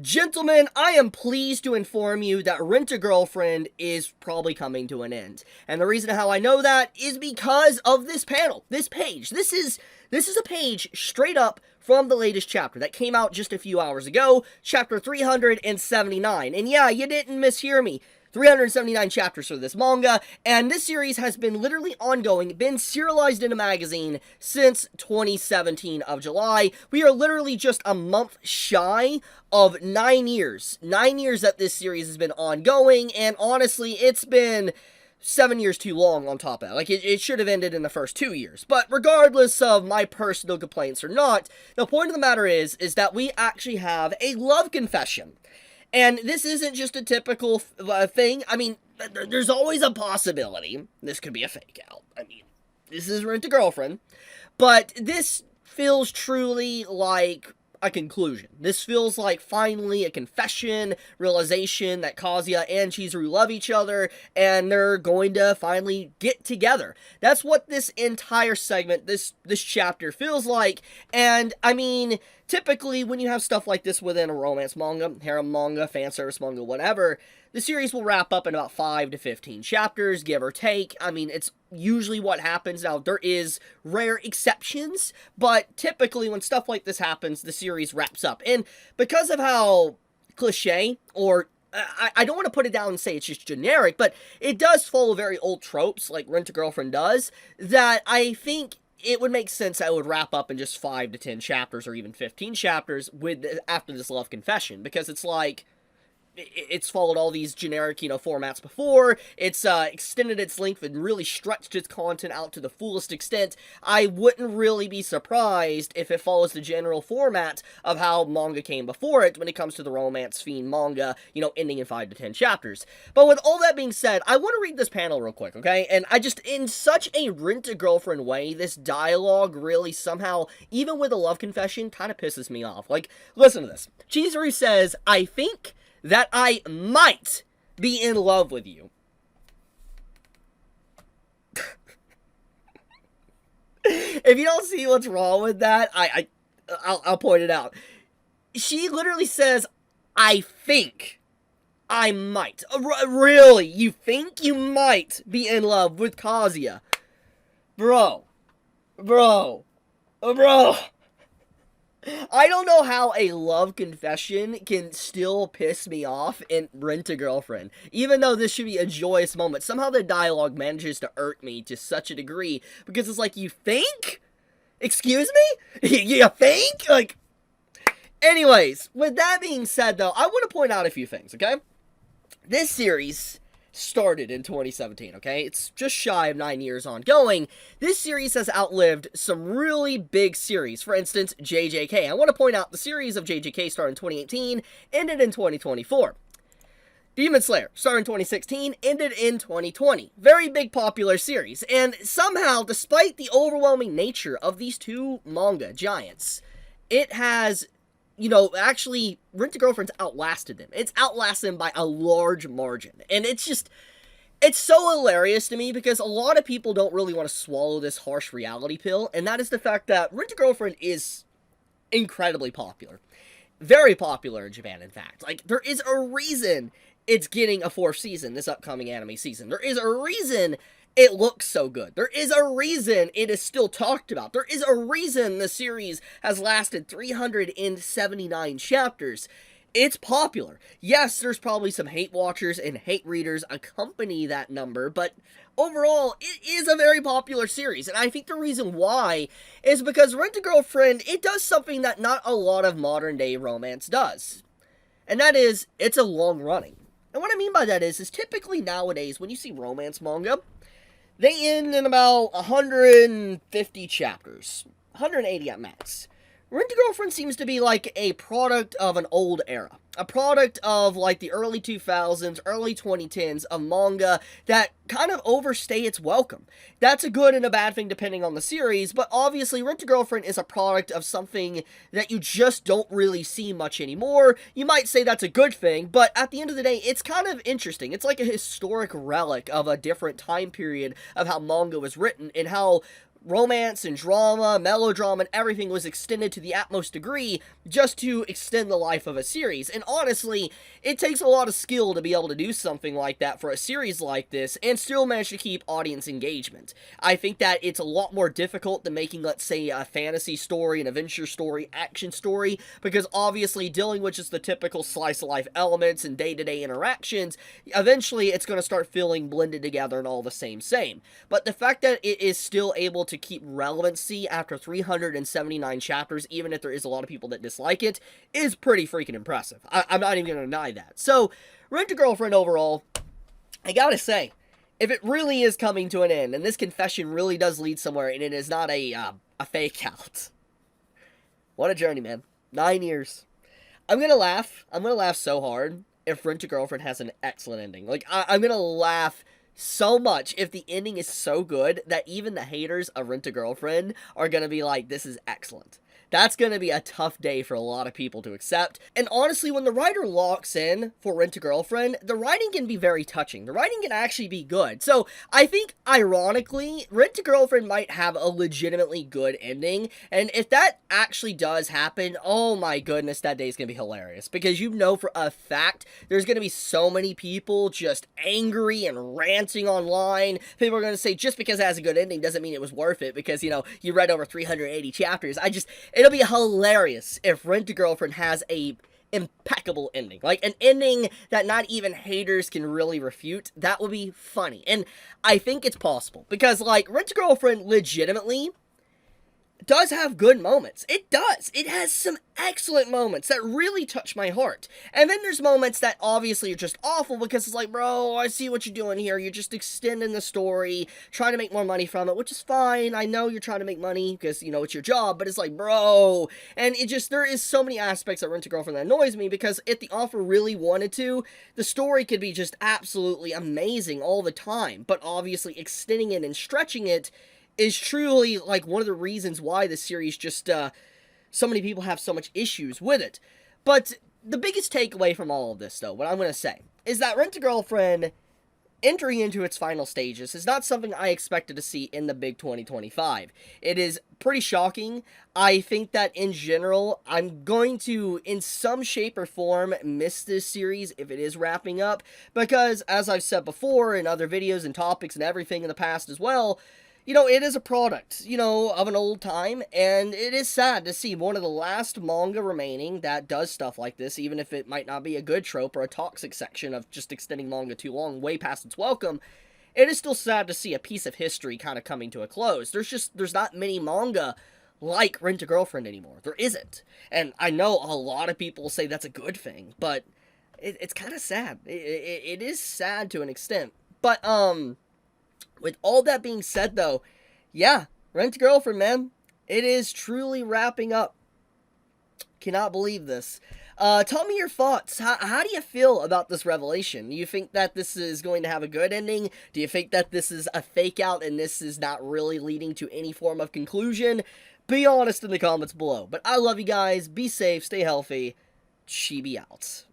Gentlemen, I am pleased to inform you that Rent-A-Girlfriend is probably coming to an end. And the reason how I know that is because of this panel, this page. This is a page straight up from the latest chapter that came out just a few hours ago, chapter 379. And yeah, you didn't mishear me. 379 chapters for this manga, and this series has been literally ongoing, been serialized in a magazine since 2017 of July. We are literally just a month shy of 9 years. 9 years that this series has been ongoing, and honestly, it's been 7 years too long on top of that. Like, it should have ended in the first 2 years. But regardless of my personal complaints or not, the point of the matter is that we actually have a love confession. And this isn't just a typical thing. I mean, there's always a possibility this could be a fake out. I mean, this is Rent-A-Girlfriend. But this feels truly like a conclusion. This feels like finally a confession, realization that Kazuya and Chizuru love each other, and they're going to finally get together. That's what this entire segment, this chapter feels like. And, I mean, typically when you have stuff like this within a romance manga, harem manga, fan service manga, whatever, the series will wrap up in about 5 to 15 chapters, give or take. I mean, it's usually what happens. Now, there is rare exceptions, but typically when stuff like this happens, the series wraps up. And because of how cliche, or I don't want to put it down and say it's just generic, but it does follow very old tropes, like Rent-A-Girlfriend does, that I think it would make sense that it would wrap up in just 5 to 10 chapters, or even 15 chapters after this love confession, because it's like, it's followed all these generic, formats before. It's extended its length and really stretched its content out to the fullest extent. I wouldn't really be surprised if it follows the general format of how manga came before it when it comes to the romance fiend manga, ending in 5 to 10 chapters. But with all that being said, I want to read this panel real quick, okay? And I just, in such a Rent-A-Girlfriend way, this dialogue really somehow, even with a love confession, kind of pisses me off. Like, listen to this. Chizuru says, "I think that I might be in love with you." If you don't see what's wrong with that, I'll point it out. She literally says, "I think I might." Really? You think you might be in love with Kazuya? Bro. I don't know how a love confession can still piss me off in Rent-A-Girlfriend. Even though this should be a joyous moment, somehow the dialogue manages to irk me to such a degree. Because it's like, you think? Excuse me? You think? Like, anyways, with that being said though, I want to point out a few things, okay? This series started in 2017, okay? It's just shy of 9 years ongoing. This series has outlived some really big series. For instance, JJK. I want to point out the series of JJK started in 2018, ended in 2024. Demon Slayer started in 2016, ended in 2020. Very big popular series. And somehow, despite the overwhelming nature of these two manga giants, it has, actually, Rent-A-Girlfriend's outlasted them. It's outlasted them by a large margin. And it's so hilarious to me because a lot of people don't really want to swallow this harsh reality pill. And that is the fact that Rent-A-Girlfriend is incredibly popular. Very popular in Japan, in fact. Like, there is a reason it's getting a 4th season, this upcoming anime season. There is a reason it looks so good. There is a reason it is still talked about. There is a reason the series has lasted 379 chapters. It's popular. Yes, there's probably some hate watchers and hate readers accompany that number, but overall, it is a very popular series. And I think the reason why is because Rent-A-Girlfriend, it does something that not a lot of modern day romance does. And that is, it's a long running. And what I mean by that is typically nowadays, when you see romance manga, they end in about 150 chapters. 180 at max. Rent-A-Girlfriend seems to be like a product of an old era. A product of like the early 2000s, early 2010s of manga that kind of overstay its welcome. That's a good and a bad thing depending on the series, but obviously Rent-A-Girlfriend is a product of something that you just don't really see much anymore. You might say that's a good thing, but at the end of the day, it's kind of interesting. It's like a historic relic of a different time period of how manga was written and how romance and drama, melodrama, and everything was extended to the utmost degree just to extend the life of a series. And honestly, it takes a lot of skill to be able to do something like that for a series like this and still manage to keep audience engagement. I think that it's a lot more difficult than making, let's say, a fantasy story, an adventure story, action story, because obviously dealing with just the typical slice of life elements and day-to-day interactions, eventually it's going to start feeling blended together and all the same. But the fact that it is still able to keep relevancy after 379 chapters, even if there is a lot of people that dislike it, is pretty freaking impressive. I'm not even going to deny that. So, Rent-A-Girlfriend overall, I gotta say, if it really is coming to an end, and this confession really does lead somewhere, and it is not a fake out, what a journey, man. 9 years. I'm gonna laugh. I'm gonna laugh so hard if Rent-A-Girlfriend has an excellent ending. Like, I'm gonna laugh so much if the ending is so good that even the haters of Rent-A-Girlfriend are gonna be like, this is excellent. That's gonna be a tough day for a lot of people to accept. And honestly, when the writer locks in for Rent-A-Girlfriend, the writing can be very touching. The writing can actually be good. So I think, ironically, Rent-A-Girlfriend might have a legitimately good ending. And if that actually does happen, oh my goodness, that day's gonna be hilarious. Because you know for a fact, there's gonna be so many people just angry and ranting online. People are gonna say, just because it has a good ending doesn't mean it was worth it, because, you know, you read over 380 chapters. It'll be hilarious if Rent-A-Girlfriend has a impeccable ending. Like, an ending that not even haters can really refute. That would be funny. And I think it's possible. Because, like, Rent-A-Girlfriend legitimately does have good moments. It does. It has some excellent moments that really touch my heart. And then there's moments that obviously are just awful because it's like, bro, I see what you're doing here. You're just extending the story, trying to make more money from it, which is fine. I know you're trying to make money because, you know, it's your job, but it's like, bro. And it just, there is so many aspects of Rent-A-Girlfriend that annoys me because if the author really wanted to, the story could be just absolutely amazing all the time. But obviously extending it and stretching it is truly, like, one of the reasons why the series just, so many people have so much issues with it. But the biggest takeaway from all of this, though, what I'm going to say, is that Rent-A-Girlfriend entering into its final stages is not something I expected to see in the big 2025. It is pretty shocking. I think that, in general, I'm going to, in some shape or form, miss this series if it is wrapping up, because, as I've said before in other videos and topics and everything in the past as well, you know, it is a product, you know, of an old time, and it is sad to see one of the last manga remaining that does stuff like this, even if it might not be a good trope or a toxic section of just extending manga too long, way past its welcome. It is still sad to see a piece of history kind of coming to a close. There's not many manga like Rent-A-Girlfriend anymore. There isn't. And I know a lot of people say that's a good thing, but it's kind of sad. It is sad to an extent. But, with all that being said, though, yeah, Rent-A-Girlfriend, man, it is truly wrapping up. Cannot believe this. Tell me your thoughts. How do you feel about this revelation? Do you think that this is going to have a good ending? Do you think that this is a fake out and this is not really leading to any form of conclusion? Be honest in the comments below. But I love you guys. Be safe. Stay healthy. Chibi out.